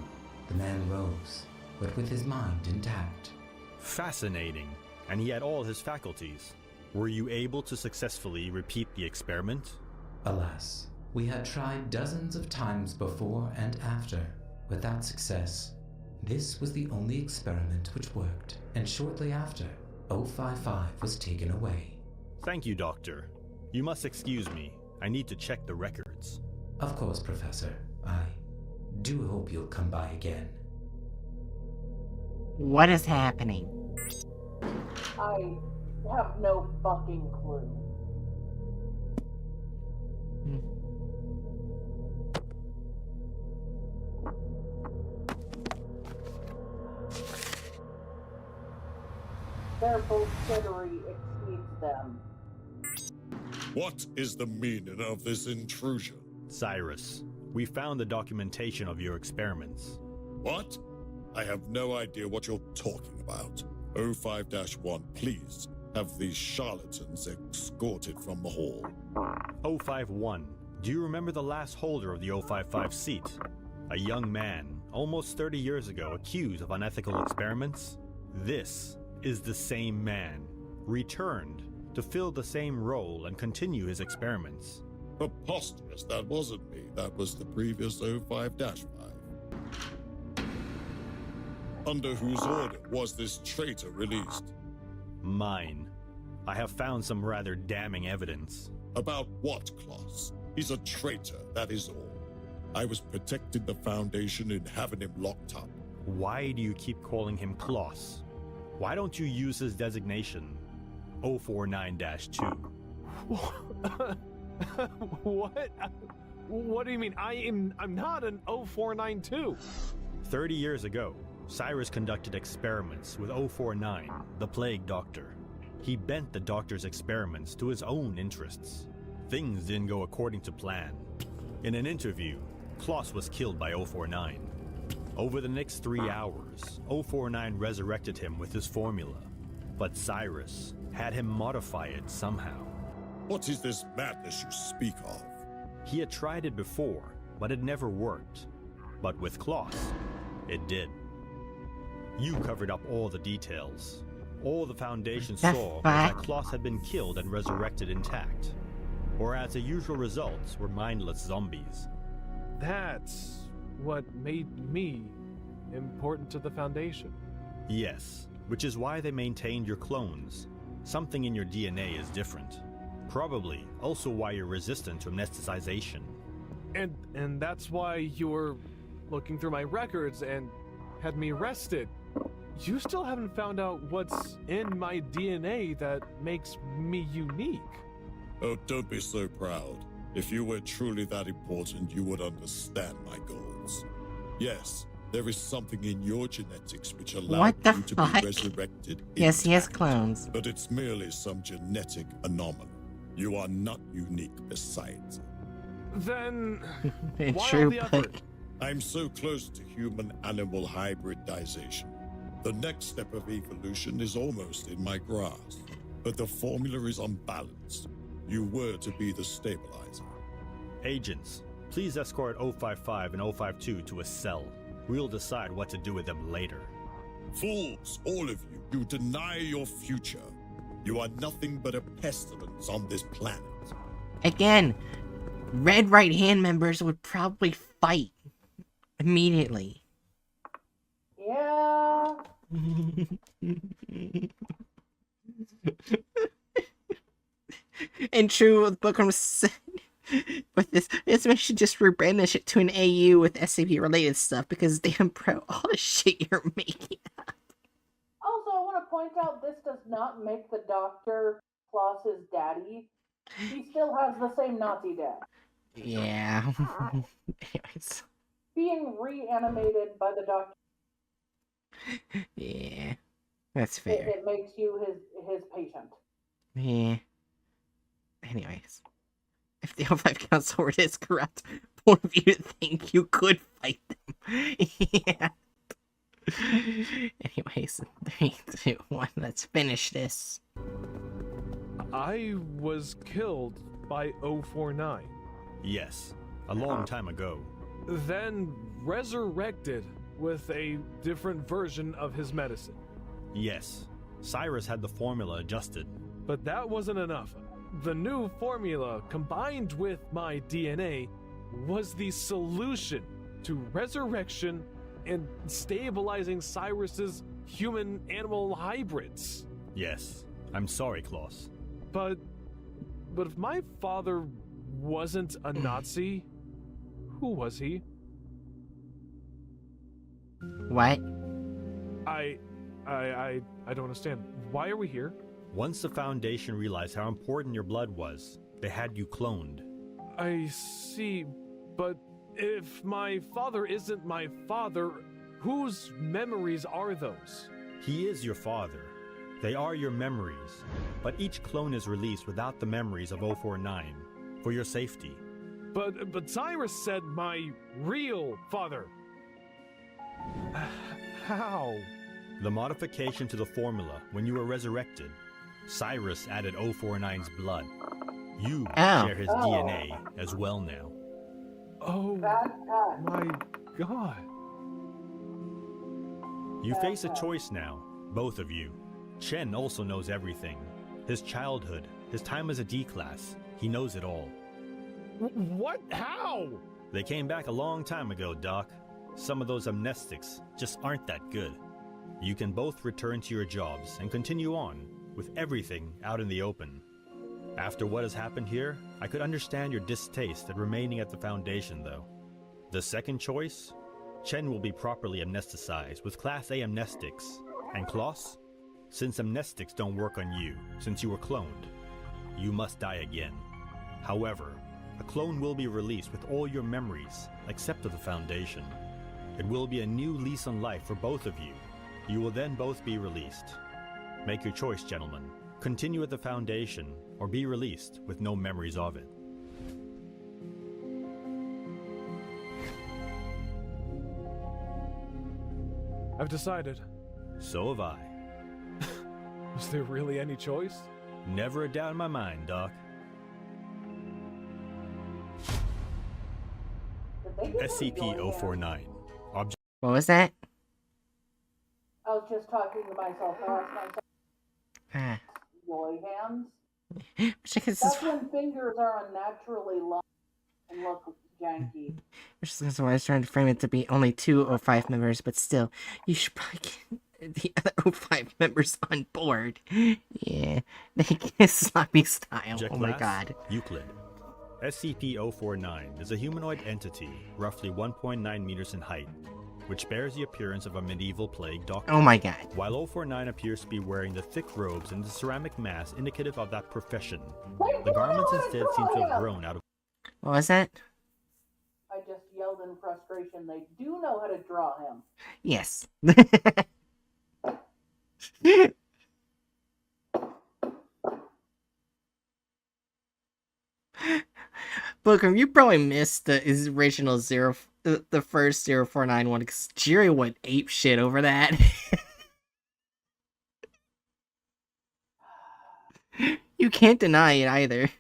the man rose, but with his mind intact. Fascinating. And he had all his faculties. Were you able to successfully repeat the experiment? Alas, we had tried dozens of times before and after, without success. This was the only experiment which worked, and shortly after, 055 was taken away. Thank you, Doctor. You must excuse me. I need to check the records. Of course, Professor. I do hope you'll come by again. What is happening? I have no fucking clue. Their bullshittery exceeds them. What is the meaning of this intrusion? Cyrus, we found the documentation of your experiments. What? I have no idea what you're talking about. 05-1, please have these charlatans escorted from the hall. 051, do you remember the last holder of the 055 seat? A young man, almost 30 years ago, accused of unethical experiments? This is the same man, returned to fill the same role and continue his experiments. Preposterous, that wasn't me. That was the previous 05-5. Under whose order was this traitor released? Mine. I have found some rather damning evidence. About what, Kloss? He's a traitor, that is all. I was protecting the Foundation and having him locked up. Why do you keep calling him Kloss? Why don't you use his designation, 049-2? What? What do you mean? I'm not an 0492. 30 years ago, Cyrus conducted experiments with 049, the Plague Doctor. He bent the Doctor's experiments to his own interests. Things didn't go according to plan. In an interview, Kloss was killed by 049. Over the next 3 hours, 049 resurrected him with his formula. But Cyrus had him modify it somehow. What is this madness you speak of? He had tried it before, but it never worked. But with Kloss, it did. You covered up all the details. All the Foundation saw was that Kloss had been killed and resurrected intact. Whereas the usual results were mindless zombies. That's what made me important to the Foundation. Yes, which is why they maintained your clones. Something in your DNA is different. Probably also why you're resistant to amnesticization. And that's why you were looking through my records and had me arrested. You still haven't found out what's in my DNA that makes me unique. Oh, don't be so proud. If you were truly that important, you would understand my goals. Yes, there is something in your genetics which allowed What the you to fuck? be resurrected. Yes, he has intact. clones. But it's merely some genetic anomaly. You are not unique besides. Then why all True, the but effort? I'm so close to human-animal hybridization. The next step of evolution is almost in my grasp, but the formula is unbalanced. You were to be the stabilizer. Agents, please escort 055 and 052 to a cell. We'll decide what to do with them later. Fools, all of you, you deny your future. You are nothing but a pestilence on this planet. again, Red Right Hand members would probably fight immediately. Yeah. And true, what Bookworm said. But this man should just rebanish it to an AU with SCP related stuff because damn bro, all the shit you're making. Also, I want to point out this does not make the Doctor Klaus's daddy. He still has the same Nazi dad. Yeah. Anyways. Being reanimated by the Doctor. Yeah. That's fair. It makes you his patient. Yeah. Anyways. If the O5 Council is correct, point of view to think you could fight them. Yeah. Anyways, 3, 2, 1, let's finish this. I was killed by 049. Yes, a long time ago. Then resurrected with a different version of his medicine. Yes, Cyrus had the formula adjusted. But that wasn't enough. The new formula, combined with my DNA, was the solution to resurrection and stabilizing Cyrus's human-animal hybrids. Yes, I'm sorry, Klaus. But if my father wasn't a Nazi, who was he? What? I don't understand. Why are we here? Once the Foundation realized how important your blood was, they had you cloned. I see, but if my father isn't my father, whose memories are those? He is your father. They are your memories, but each clone is released without the memories of 049, for your safety. But Cyrus said my real father. How? The modification to the formula when you were resurrected, Cyrus added 049's blood. You share his DNA as well now. Oh my god. You face a choice now, both of you. Chen also knows everything. His childhood, his time as a D-class, he knows it all. What? How? They came back a long time ago, Doc. Some of those amnestics just aren't that good. You can both return to your jobs and continue on, with everything out in the open. After what has happened here, I could understand your distaste at remaining at the Foundation, though. The second choice? Chen will be properly amnesticized with Class A amnestics. And Klaus? Since amnestics don't work on you, since you were cloned, you must die again. However, a clone will be released with all your memories, except of the Foundation. It will be a new lease on life for both of you. You will then both be released. Make your choice, gentlemen. Continue at the Foundation, or be released with no memories of it. I've decided. So have I. Was there really any choice? Never a doubt in my mind, Doc. SCP-049. What was that? I was just talking to myself. I asked myself, Ah. boy hands. Which I guess That's is when fingers are unnaturally long and look janky. which is why I was trying to frame it to be only 2 O5 members, but still, you should probably get the other O5 members on board. Yeah, they get sloppy style. Oh my god. Euclid. SCP-049 is a humanoid entity, roughly 1.9 meters in height, which bears the appearance of a medieval plague doctor. Oh my god. While 049 appears to be wearing the thick robes and the ceramic mask indicative of that profession, Wait, the garments no, instead seem to have grown out of What was that? I just yelled in frustration. They do know how to draw him. Yes. Booker, you probably missed the original the first 049 one, because Jerry went ape shit over that. You can't deny it either.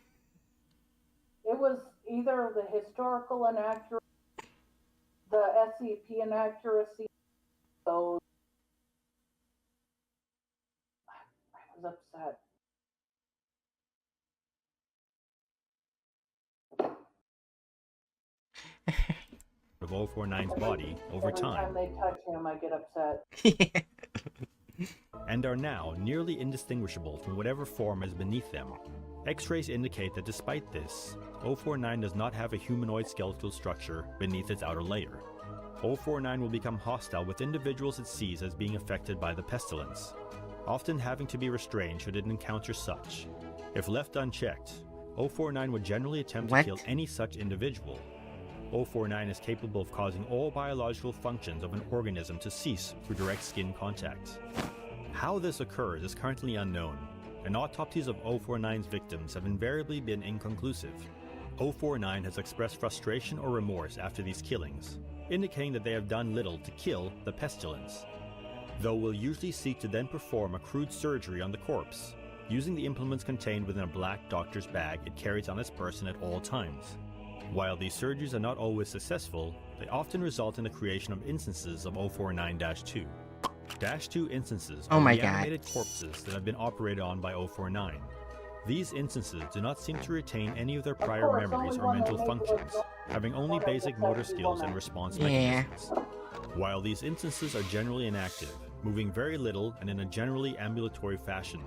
It was either the historical inaccuracy, the SCP inaccuracy, so I was upset. of 049's body over Every time they touch him, I get upset. and are now nearly indistinguishable from whatever form is beneath them. X-rays indicate that despite this, 049 does not have a humanoid skeletal structure beneath its outer layer. 049 will become hostile with individuals it sees as being affected by the pestilence, often having to be restrained should it encounter such. If left unchecked, 049 would generally attempt to kill any such individual. 049 is capable of causing all biological functions of an organism to cease through direct skin contact. How this occurs is currently unknown, and autopsies of 049's victims have invariably been inconclusive. 049 has expressed frustration or remorse after these killings, indicating that they have done little to kill the pestilence, though will usually seek to then perform a crude surgery on the corpse, using the implements contained within a black doctor's bag it carries on its person at all times. While these surgeries are not always successful, they often result in the creation of instances of 049-2. -2 instances are reanimated corpses that have been operated on by 049. These instances do not seem to retain any of their prior memories or mental functions, having only basic motor skills and response mechanisms. While these instances are generally inactive, moving very little and in a generally ambulatory fashion,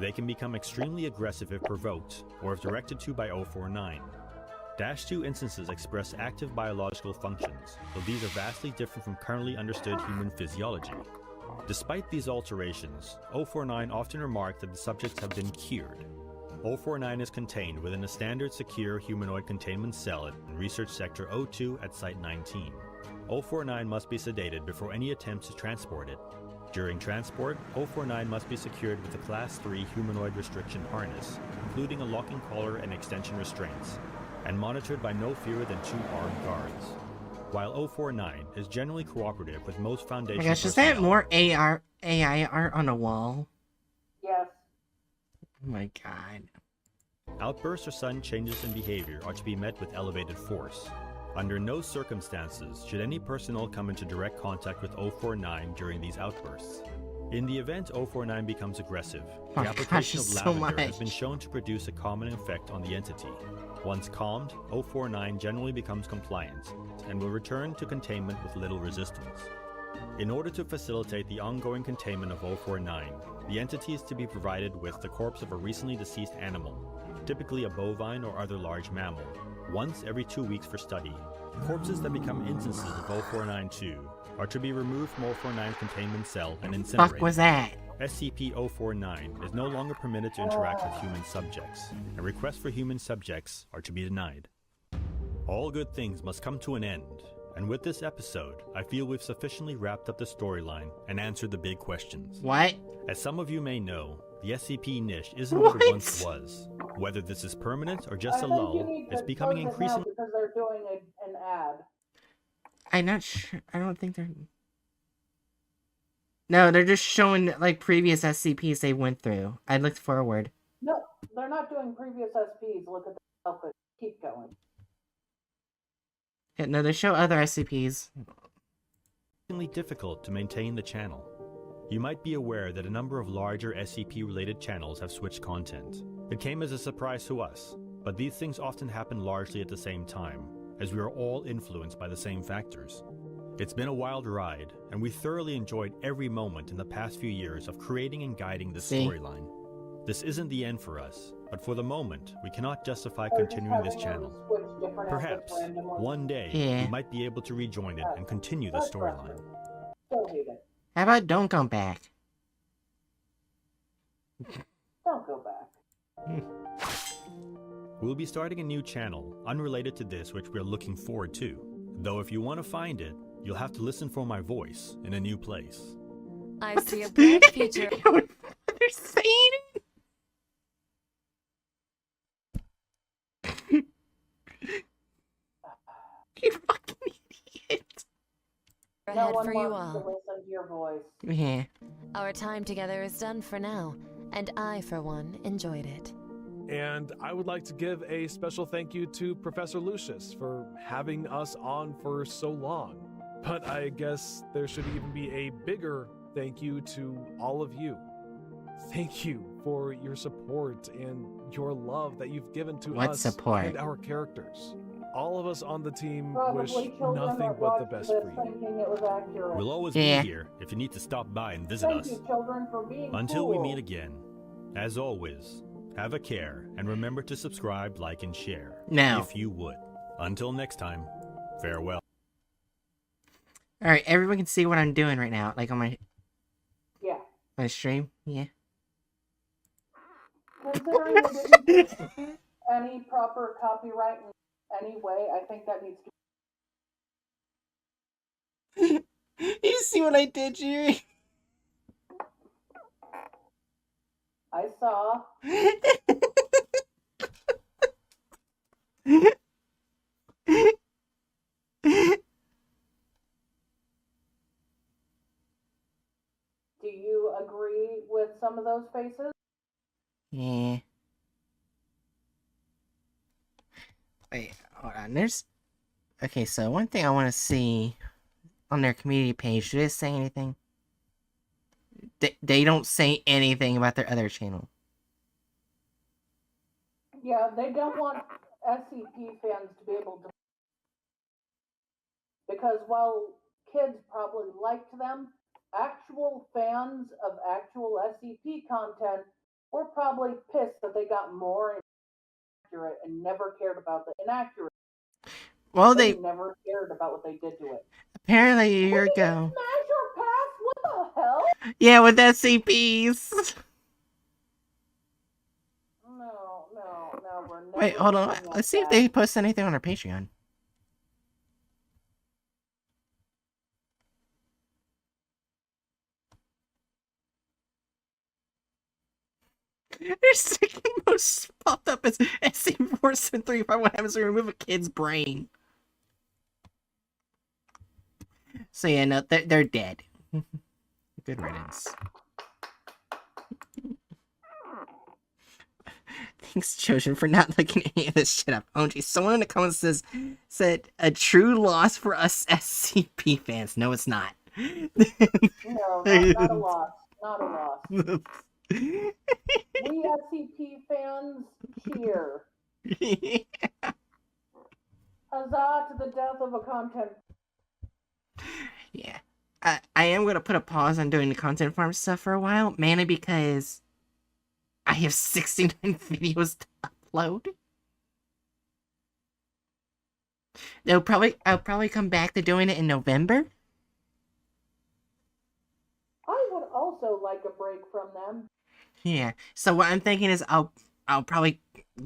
they can become extremely aggressive if provoked, or if directed to by 049. -2 instances express active biological functions, though these are vastly different from currently understood human physiology. Despite these alterations, 049 often remark that the subjects have been cured. 049 is contained within a standard secure humanoid containment cell in Research Sector 02 at Site 19. 049 must be sedated before any attempts to transport it. During transport, 049 must be secured with a Class 3 humanoid restriction harness, including a locking collar and extension restraints, and monitored by no fewer than 2 armed guards. While 049 is generally cooperative with most Foundation Oh my gosh, is that more AI art on a wall? Yes. Oh my god. Outbursts or sudden changes in behavior are to be met with elevated force. Under no circumstances should any personnel come into direct contact with 049 during these outbursts. In the event 049 becomes aggressive, the application of lavender has been shown to produce a calming effect on the entity. Once calmed, 049 generally becomes compliant and will return to containment with little resistance. In order to facilitate the ongoing containment of 049, the entity is to be provided with the corpse of a recently deceased animal, typically a bovine or other large mammal, once every 2 weeks for study. Corpses that become instances of 049-2 are to be removed from 049's containment cell and incinerated. Fuck was that? SCP-049 is no longer permitted to interact with human subjects, and requests for human subjects are to be denied. All good things must come to an end, and with this episode, I feel we've sufficiently wrapped up the storyline and answered the big questions. What? As some of you may know, the SCP niche isn't what it once was. Whether this is permanent or just a lull, it's becoming increasingly... Because they're doing an ad. I'm not sure. I don't think they're... No, they're just showing, like, previous SCPs they went through. I looked forward. No, they're not doing previous SPs. Look at the outfit. Keep going. Yeah, no, they show other SCPs. difficult to maintain the channel. You might be aware that a number of larger SCP-related channels have switched content. It came as a surprise to us, but these things often happen largely at the same time, as we are all influenced by the same factors. It's been a wild ride, and we thoroughly enjoyed every moment in the past few years of creating and guiding this storyline. This isn't the end for us, but for the moment, we cannot justify continuing this channel. Perhaps, one day, we might be able to rejoin it and continue the storyline. How about don't come back? Don't go back. we'll be starting a new channel unrelated to this, which we're looking forward to. Though if you want to find it, you'll have to listen for my voice in a new place. I see a bright future. They're saying it. You fucking idiot. No Ahead one for you wants to all. listen to your voice. Yeah. Our time together is done for now, and I, for one, enjoyed it. And I would like to give a special thank you to Professor Luscius for having us on for so long. But I guess there should even be a bigger thank you to all of you. Thank you for your support and your love that you've given to What us support? and our characters. All of us on the team wish Probably children nothing that but the watched best this for you. thinking it was accurate. We'll always Yeah. be here if you need to stop by and visit Thank us. you, children, for being Until we cool. meet again, as always, have a care and remember to subscribe, like, and share. No. If you would. Until next time, farewell. Alright, everyone can see what I'm doing right now. Like on Yeah. my stream. Yeah. Considering we didn't get any proper copyright in any way, I think that needs to You see what I did, Jerry? I saw. Do you agree with some of those faces? Yeah. Wait, hold on. There's... Okay, so one thing I want to see on their community page, do they say anything? They don't say anything about their other channel. Yeah, they don't want SCP fans to be able to. Because while kids probably liked them, actual fans of actual SCP content were probably pissed that they got more inaccurate and never cared about the inaccurate. Well, They they never cared about what they did to it. apparently a year What, did ago. they smash our past? What the hell? Yeah, with SCPs. No, we're never. Wait, hold on. looking at Let's see if that. they post anything on our Patreon. Their second most popped up as SCP-049. What happens when we remove a kid's brain? So yeah, no, they're dead. Good riddance. Thanks, Chojin, for not looking any of this shit up. Oh, geez, someone in the comments said a true loss for us SCP fans. No, it's not. No, not a loss. Not a loss. We SCP fans cheer. Huzzah to the death of a content. Yeah. I am going to put a pause on doing the content farm stuff for a while, mainly because I have 69 videos to upload. I'll probably come back to doing it in November. I would also like a break from them. Yeah. So what I'm thinking is I'll probably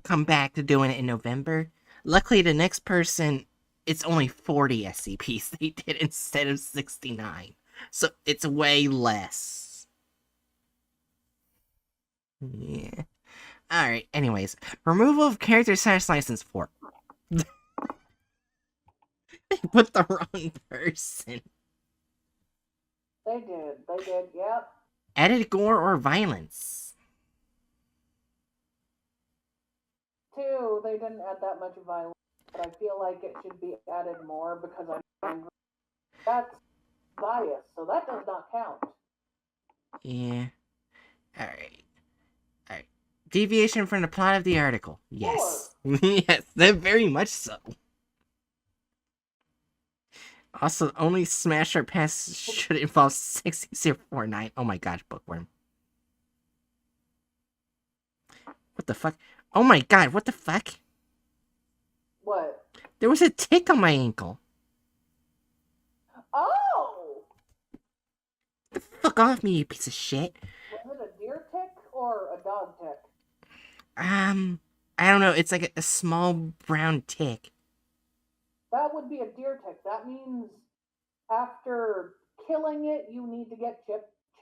come back to doing it in November. Luckily, the next person, it's only 40 SCPs they did instead of 69. So it's way less. Yeah. Alright, anyways. Removal of character status license 4. They put the wrong person. They did, yep. Added gore or violence. 2, they didn't add that much violence, but I feel like it should be added more because I'm angry. That's bias, so that does not count. Yeah. Alright. Deviation from the plot of the article. Yes. Yes, very much so. Also, only Smash or Pass should involve 6049. Oh my gosh, bookworm. What the fuck? Oh my god, what the fuck? What? There was a tick on my ankle. Oh! The fuck off me, you piece of shit. Was it a deer tick or a dog tick? I don't know. It's like a small brown tick. That would be a deer tick. That means after killing it, you need to get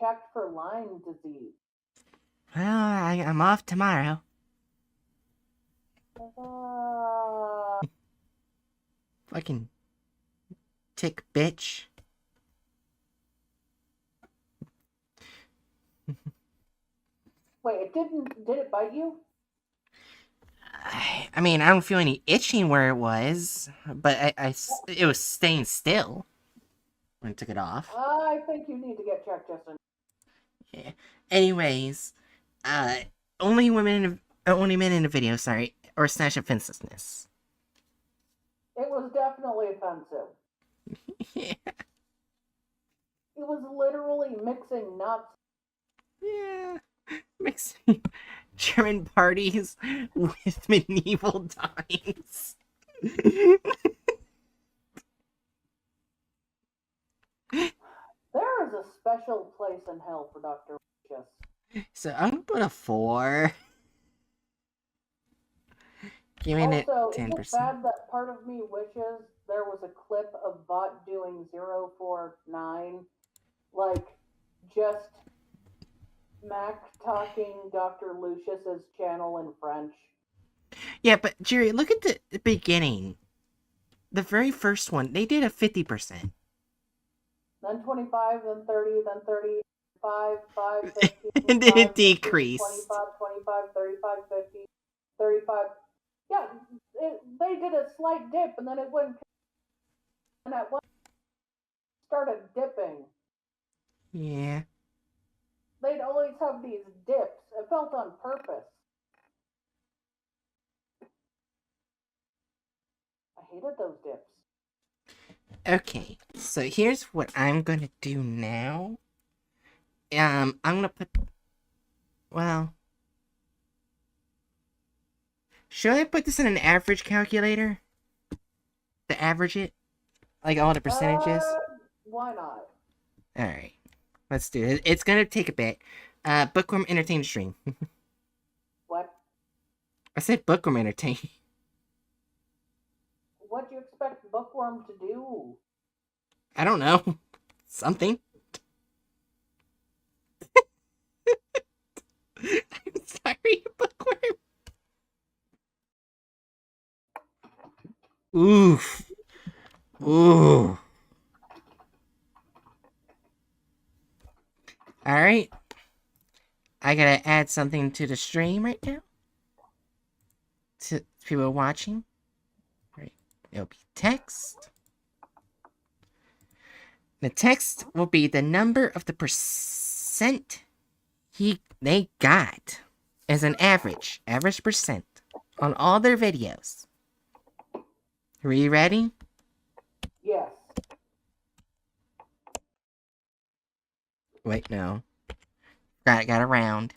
checked for Lyme disease. Well, I'm off tomorrow. Fucking tick bitch. Wait, did it bite you? I mean, I don't feel any itching where it was, but it was staying still when I took it off. I think you need to get checked, Justin. Yeah. Anyways, only men in the video, sorry, or slash offensiveness. It was definitely offensive. Yeah. It was literally mixing nuts. Yeah. Mixing German parties with medieval times. There is a special place in hell for Dr. Luscius. So I'm gonna put a 4. Giving it Also, 10%. it's bad that part of me wishes there was a clip of Bot doing 049, like just Mac talking Dr. Lucius's channel in French. Yeah, but Jerry, look at the beginning. The very first one, they did a 50%. Then 25, then 30, then 35, 5, 15, And then it 5, decreased. 25, 25, 35, 50, 35. Yeah, they did a slight dip, and then it went, and at one started dipping. Yeah. They'd always have these dips. It felt on purpose. I hated those dips. Okay, so here's what I'm gonna do now. I'm gonna put... Well... Should I put this in an average calculator? To average it? Like all the percentages? Why not? Alright. Let's do it. It's gonna take a bit. Bookworm Entertain Stream. What? I said Bookworm Entertain. What do you expect Bookworm to do? I don't know. Something. I'm sorry, Bookworm. Oof. Ooh. Alright. I gotta add something to the stream right now. To people watching. Right. It'll be text. The text will be the number of the percent they got as an average percent on all their videos. Are you ready? Yes. Wait, no. Got a round.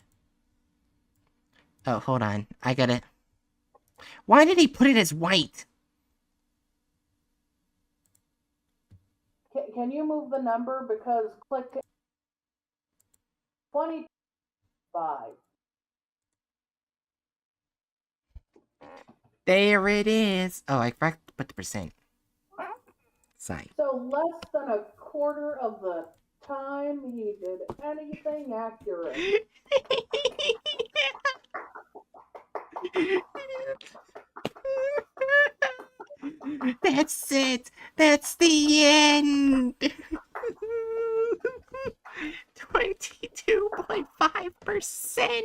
Oh, hold on. I gotta... Why did he put it as white? Can you move the number? Because click 25. There it is. Oh, I forgot to put the percent. Sorry. So less than a quarter of the time he did anything accurate. That's it. That's the end. 22.5%.